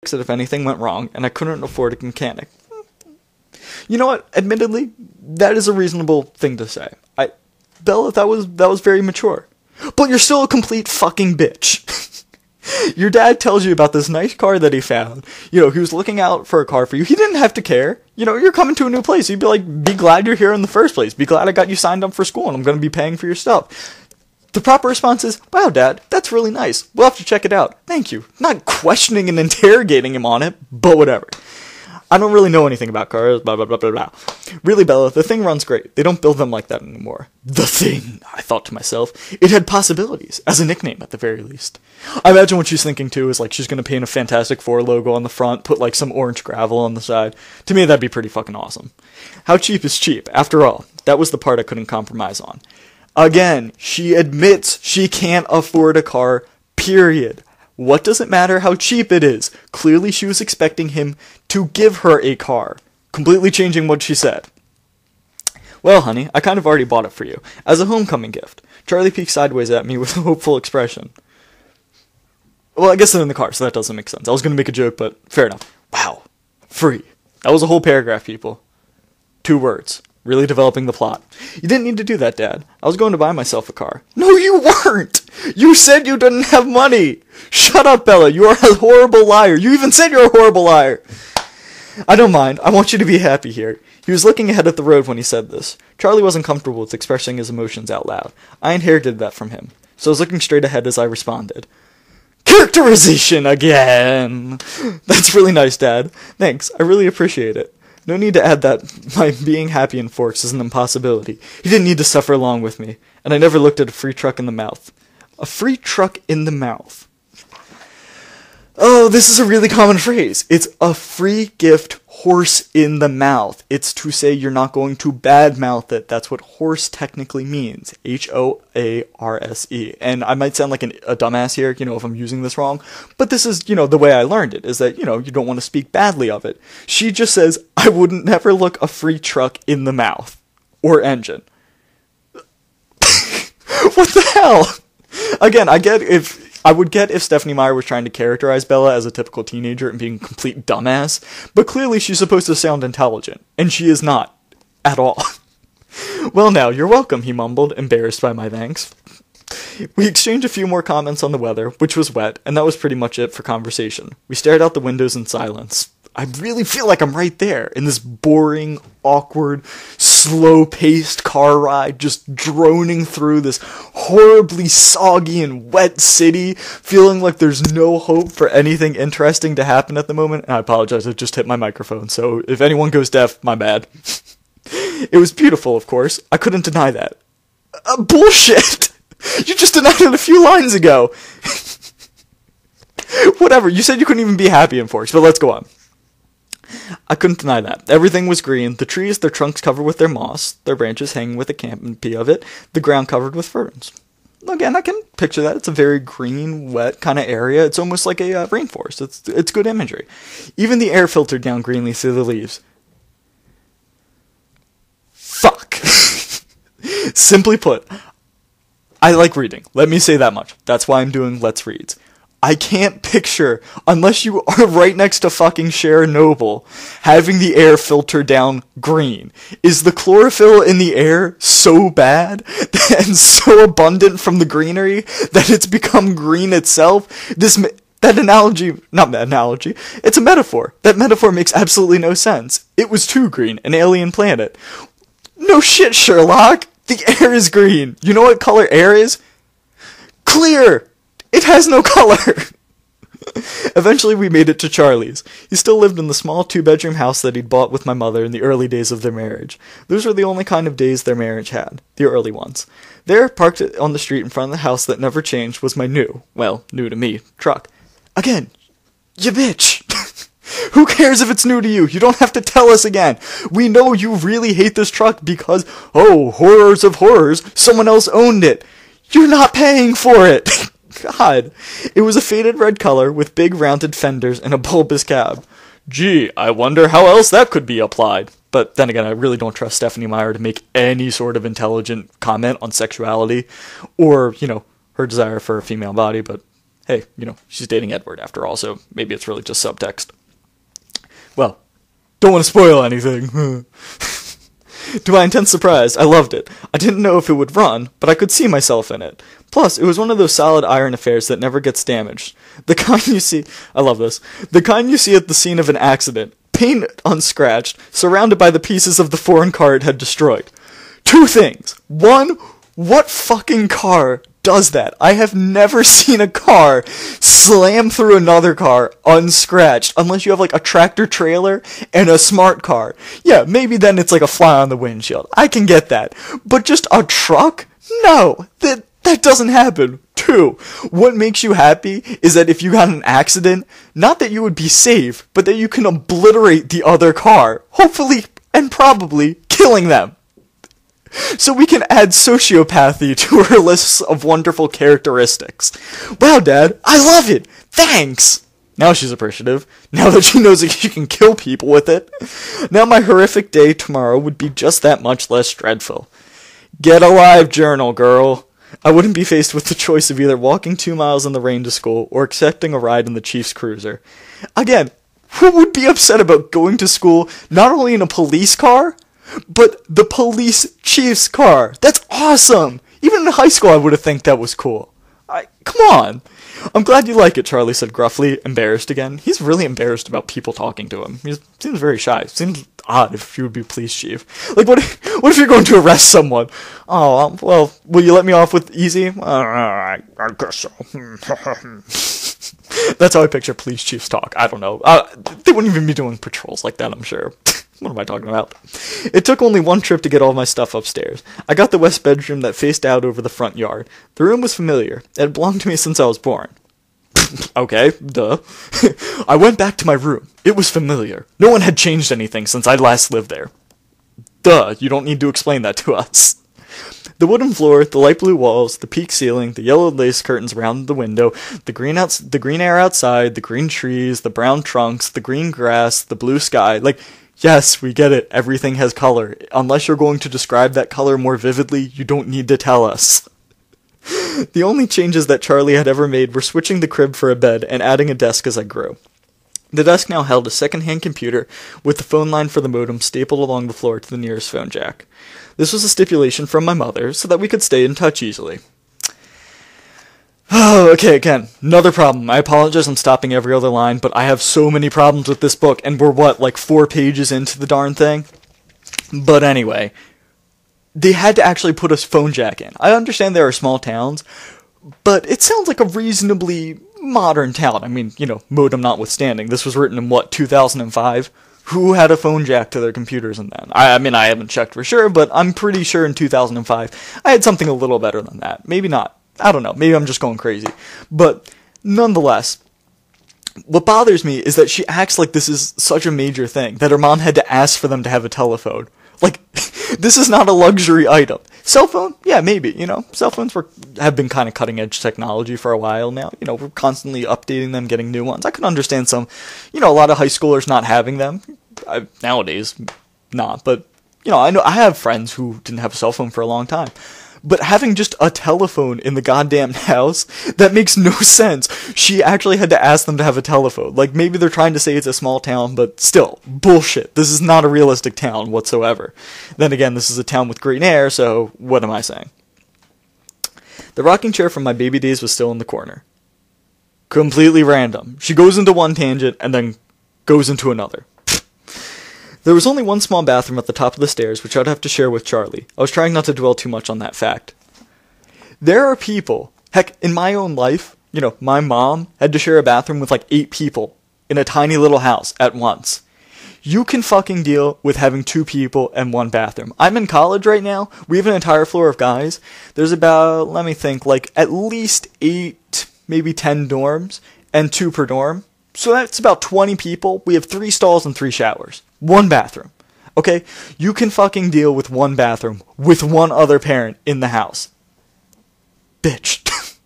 it if anything went wrong, and I couldn't afford a mechanic. You know what? Admittedly, that is a reasonable thing to say. Bella, that was very mature. But you're still a complete fucking bitch. Your dad tells you about this nice car that he found. He was looking out for a car for you. He didn't have to care. You're coming to a new place. He'd be like, be glad you're here in the first place. Be glad I got you signed up for school and I'm going to be paying for your stuff. The proper response is, wow, Dad, that's really nice. We'll have to check it out. Thank you. Not questioning and interrogating him on it, but whatever. I don't really know anything about cars, blah, blah, blah, blah, blah. Really, Bella, the Thing runs great. They don't build them like that anymore. The Thing, I thought to myself. It had possibilities, as a nickname at the very least. I imagine what she's thinking, too, is like she's going to paint a Fantastic Four logo on the front, put like some orange gravel on the side. To me, that'd be pretty fucking awesome. How cheap is cheap? After all, that was the part I couldn't compromise on. Again, she admits she can't afford a car, period. What does it matter how cheap it is? Clearly she was expecting him to give her a car. Completely changing what she said. Well, honey, I kind of already bought it for you. As a homecoming gift. Charlie peeked sideways at me with a hopeful expression. Well, I guess they're in the car, so that doesn't make sense. I was going to make a joke, but fair enough. Wow. Free. That was a whole paragraph, people. 2 words. Really developing the plot. You didn't need to do that, Dad. I was going to buy myself a car. No, you weren't! You said you didn't have money! Shut up, Bella. You are a horrible liar. You even said you're a horrible liar. I don't mind. I want you to be happy here. He was looking ahead at the road when he said this. Charlie wasn't comfortable with expressing his emotions out loud. I inherited that from him. So I was looking straight ahead as I responded. Characterization again! That's really nice, Dad. Thanks. I really appreciate it. No need to add that my being happy in Forks is an impossibility. He didn't need to suffer along with me. And I never looked at a free truck in the mouth. A free truck in the mouth. Oh, this is a really common phrase. It's a free gift horse in the mouth. It's to say you're not going to badmouth it. That's what horse technically means. H-O-A-R-S-E. And I might sound like a dumbass here, if I'm using this wrong. But this is, the way I learned it, is that, you don't want to speak badly of it. She just says, I wouldn't never look a free truck in the mouth. Or engine. What the hell? Again, I would get if Stephenie Meyer was trying to characterize Bella as a typical teenager and being a complete dumbass, but clearly she's supposed to sound intelligent, and she is not. At all. Well now, you're welcome, he mumbled, embarrassed by my thanks. We exchanged a few more comments on the weather, which was wet, and that was pretty much it for conversation. We stared out the windows in silence. I really feel like I'm right there, in this boring, awkward, slow-paced car ride, just droning through this horribly soggy and wet city, feeling like there's no hope for anything interesting to happen at the moment. And I apologize, I just hit my microphone, so if anyone goes deaf, my bad. It was beautiful, of course. I couldn't deny that. Bullshit! You just denied it a few lines ago! Whatever, you said you couldn't even be happy in Forks, but let's go on. I couldn't deny that. Everything was green. The trees, their trunks covered with their moss, their branches hanging with a canopy of it, the ground covered with ferns. Again, I can picture that. It's a very green, wet kind of area. It's almost like a rainforest. It's good imagery. Even the air filtered down greenly through the leaves. Fuck. Simply put, I like reading. Let me say that much. That's why I'm doing Let's Reads. I can't picture, unless you are right next to fucking Sharon Noble, having the air filter down green. Is the chlorophyll in the air so bad and so abundant from the greenery that it's become green itself? That analogy, not that analogy, it's a metaphor. That metaphor makes absolutely no sense. It was too green, an alien planet. No shit, Sherlock! The air is green. You know what color air is? Clear! It has no color! Eventually we made it to Charlie's. He still lived in the small 2-bedroom house that he'd bought with my mother in the early days of their marriage. Those were the only kind of days their marriage had. The early ones. There, parked on the street in front of the house that never changed, was my new to me, truck. Again, you bitch! Who cares if it's new to you? You don't have to tell us again. We know you really hate this truck because, oh, horrors of horrors, someone else owned it. You're not paying for it! God. It was a faded red color with big rounded fenders and a bulbous cab. Gee, I wonder how else that could be applied. But then again, I really don't trust Stephenie Meyer to make any sort of intelligent comment on sexuality or, her desire for a female body, but hey, she's dating Edward after all, so maybe it's really just subtext. Well, don't want to spoil anything. To my intense surprise, I loved it. I didn't know if it would run, but I could see myself in it. Plus, it was one of those solid iron affairs that never gets damaged. The kind you see, I love this, the kind you see at the scene of an accident, paint unscratched, surrounded by the pieces of the foreign car it had destroyed. Two things. One, what fucking car does that? I have never seen a car slam through another car unscratched, unless you have like a tractor trailer and a smart car. Yeah, maybe then it's like a fly on the windshield. I can get that. But just a truck? No, that doesn't happen. Two, what makes you happy is that if you got in an accident, not that you would be safe, but that you can obliterate the other car, hopefully and probably killing them. So we can add sociopathy to her list of wonderful characteristics. Wow, Dad, I love it! Thanks! Now she's appreciative. Now that she knows that she can kill people with it. Now my horrific day tomorrow would be just that much less dreadful. Get a live journal, girl. I wouldn't be faced with the choice of either walking 2 miles in the rain to school or accepting a ride in the Chief's cruiser. Again, who would be upset about going to school not only in a police car, but the police chief's car? That's awesome! Even in high school I would have think that was cool. Come on! I'm glad you like it, Charlie said gruffly, embarrassed again. He's really embarrassed about people talking to him. He seems very shy. Seems odd if you would be police chief. Like, what if you're going to arrest someone? Oh, well, will you let me off with easy? I guess so. That's how I picture police chiefs talk. I don't know. They wouldn't even be doing patrols like that, I'm sure. What am I talking about? It took only one trip to get all my stuff upstairs. I got the west bedroom that faced out over the front yard. The room was familiar. It had belonged to me since I was born. Okay, duh. I went back to my room. It was familiar. No one had changed anything since I last lived there. Duh, you don't need to explain that to us. The wooden floor, the light blue walls, the peak ceiling, the yellow lace curtains around the window, the green air outside, the green trees, the brown trunks, the green grass, the blue sky, yes, we get it. Everything has color. Unless you're going to describe that color more vividly, you don't need to tell us. The only changes that Charlie had ever made were switching the crib for a bed and adding a desk as I grew. The desk now held a second-hand computer with the phone line for the modem stapled along the floor to the nearest phone jack. This was a stipulation from my mother so that we could stay in touch easily. Oh, okay, again, another problem. I apologize I'm stopping every other line, but I have so many problems with this book, and we're, 4 pages into the darn thing? But anyway, they had to actually put a phone jack in. I understand there are small towns, but it sounds like a reasonably modern town. I mean, modem notwithstanding. This was written in, 2005? Who had a phone jack to their computers in then? I mean, I haven't checked for sure, but I'm pretty sure in 2005 I had something a little better than that. Maybe not. I don't know, maybe I'm just going crazy. But nonetheless, what bothers me is that she acts like this is such a major thing, that her mom had to ask for them to have a telephone. This is not a luxury item. Cell phone? Yeah, maybe, Cell phones have been kind of cutting-edge technology for a while now. We're constantly updating them, getting new ones. I can understand some, a lot of high schoolers not having them. Nowadays, not. But, I have friends who didn't have a cell phone for a long time. But having just a telephone in the goddamn house, that makes no sense. She actually had to ask them to have a telephone. Maybe they're trying to say it's a small town, but still, bullshit. This is not a realistic town whatsoever. Then again, this is a town with green air, so what am I saying? The rocking chair from my baby days was still in the corner. Completely random. She goes into one tangent, and then goes into another. There was only one small bathroom at the top of the stairs, which I'd have to share with Charlie. I was trying not to dwell too much on that fact. There are people, heck, in my own life, my mom had to share a bathroom with 8 people in a tiny little house at once. You can fucking deal with having 2 people and 1 bathroom. I'm in college right now. We have an entire floor of guys. There's about, let me think, at least 8, maybe 10 dorms, and 2 per dorm. So that's about 20 people. We have 3 stalls and 3 showers. 1 bathroom. Okay? You can fucking deal with 1 bathroom with 1 other parent in the house. Bitch.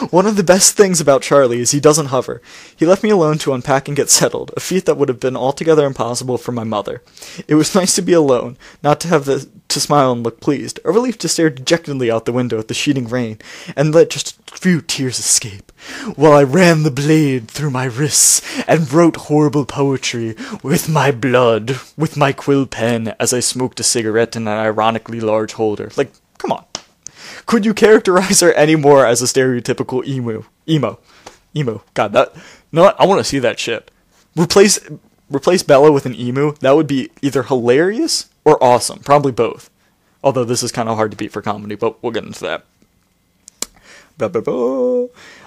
One of the best things about Charlie is he doesn't hover. He left me alone to unpack and get settled, a feat that would have been altogether impossible for my mother. It was nice to be alone, not to have to smile and look pleased, a relief to stare dejectedly out the window at the sheeting rain, and let just a few tears escape, while I ran the blade through my wrists, and wrote horrible poetry with my blood, with my quill pen, as I smoked a cigarette in an ironically large holder. Like, come on. Could you characterize her any more as a stereotypical emo? God, that... No, I want to see that shit. Replace Bella with an emu. That would be either hilarious or awesome. Probably both. Although this is kind of hard to beat for comedy, but we'll get into that.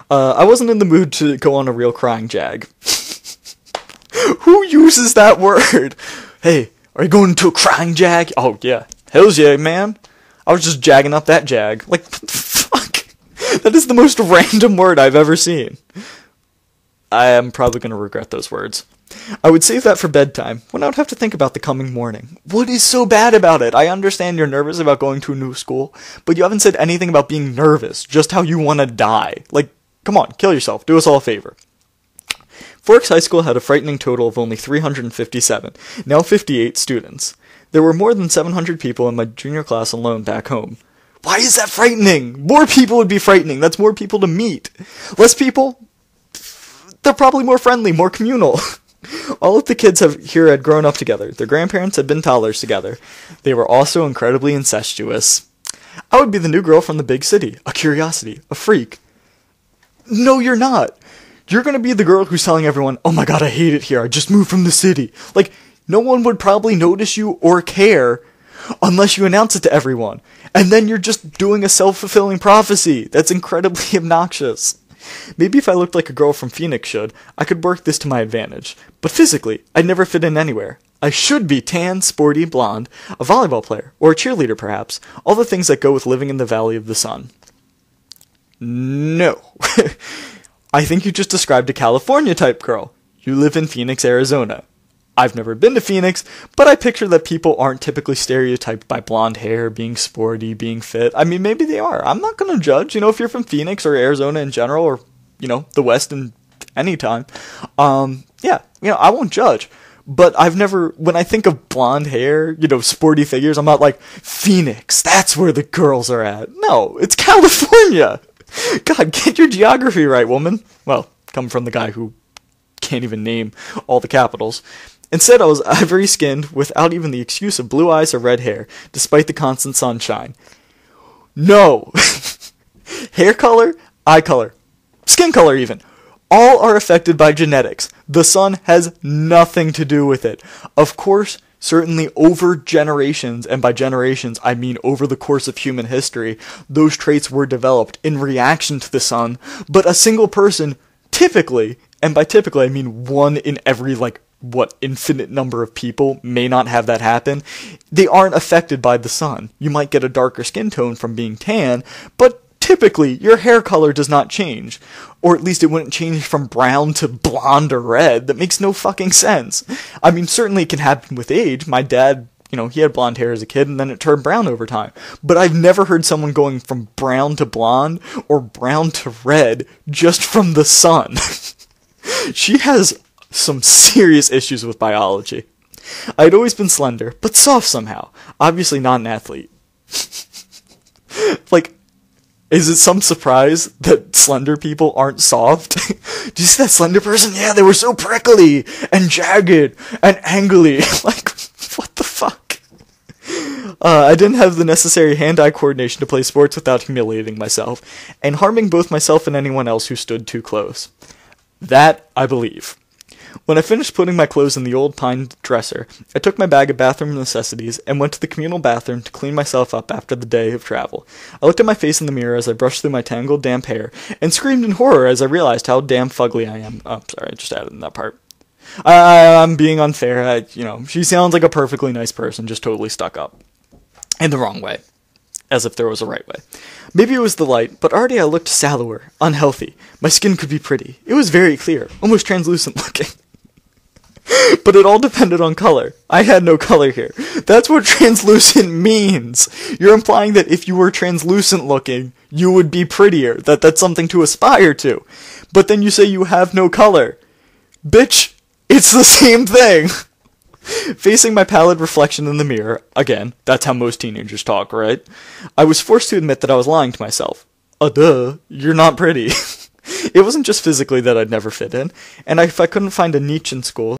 I wasn't in the mood to go on a real crying jag. Who uses that word? Hey, are you going to a crying jag? Oh, yeah. Hells yeah, man. I was just jagging up that jag. Like, what the fuck? That is the most random word I've ever seen. I am probably going to regret those words. I would save that for bedtime, when I would have to think about the coming morning. What is so bad about it? I understand you're nervous about going to a new school, but you haven't said anything about being nervous, just how you want to die. Like, come on, kill yourself. Do us all a favor. Forks High School had a frightening total of only 357, now 58 students. There were more than 700 people in my junior class alone back home. Why is that frightening? More people would be frightening. That's more people to meet. Less people? They're probably more friendly, more communal. All of the kids here had grown up together. Their grandparents had been toddlers together. They were also incredibly incestuous. I would be the new girl from the big city. A curiosity. A freak. No, you're not. You're going to be the girl who's telling everyone, oh my god, I hate it here. I just moved from the city. Like, no one would probably notice you or care unless you announce it to everyone. And then you're just doing a self-fulfilling prophecy. That's incredibly obnoxious. Maybe if I looked like a girl from Phoenix should, I could work this to my advantage. But physically, I'd never fit in anywhere. I should be tan, sporty, blonde, a volleyball player, or a cheerleader perhaps. All the things that go with living in the Valley of the Sun. No. I think you just described a California-type girl. You live in Phoenix, Arizona. I've never been to Phoenix, but I picture that people aren't typically stereotyped by blonde hair, being sporty, being fit. I mean, maybe they are. I'm not going to judge, if you're from Phoenix or Arizona in general, or, the West in any time. I won't judge. But I've never, when I think of blonde hair, sporty figures, I'm not like, Phoenix, that's where the girls are at. No, it's California. God, get your geography right, woman. Well, coming from the guy who can't even name all the capitals. Instead, I was ivory-skinned without even the excuse of blue eyes or red hair, despite the constant sunshine. No! Hair color, eye color, skin color even. All are affected by genetics. The sun has nothing to do with it. Of course, certainly over generations, and by generations I mean over the course of human history, those traits were developed in reaction to the sun, but a single person, typically, and by typically I mean one in every, infinite number of people may not have that happen. They aren't affected by the sun. You might get a darker skin tone from being tan, but typically your hair color does not change. Or at least it wouldn't change from brown to blonde or red. That makes no fucking sense. I mean, certainly it can happen with age. My dad, he had blonde hair as a kid and then it turned brown over time. But I've never heard someone going from brown to blonde or brown to red just from the sun. She has some serious issues with biology. I'd always been slender, but soft somehow. Obviously not an athlete. Is it some surprise that slender people aren't soft? Do you see that slender person? Yeah, they were so prickly and jagged and angly. What the fuck? I didn't have the necessary hand-eye coordination to play sports without humiliating myself, and harming both myself and anyone else who stood too close. That I believe. When I finished putting my clothes in the old pine dresser, I took my bag of bathroom necessities and went to the communal bathroom to clean myself up after the day of travel. I looked at my face in the mirror as I brushed through my tangled, damp hair, and screamed in horror as I realized how damn fugly I am. Oh, sorry, I just added in that part. I'm being unfair. She sounds like a perfectly nice person, just totally stuck up. In the wrong way. As if there was a right way. Maybe it was the light, but already I looked sallower, unhealthy. My skin could be pretty. It was very clear, almost translucent looking. But it all depended on color. I had no color here. That's what translucent means. You're implying that if you were translucent looking, you would be prettier, that's something to aspire to. But then you say you have no color. Bitch, it's the same thing. Facing my pallid reflection in the mirror, again, that's how most teenagers talk, right? I was forced to admit that I was lying to myself. Duh, you're not pretty. It wasn't just physically that I'd never fit in, and if I couldn't find a niche in school,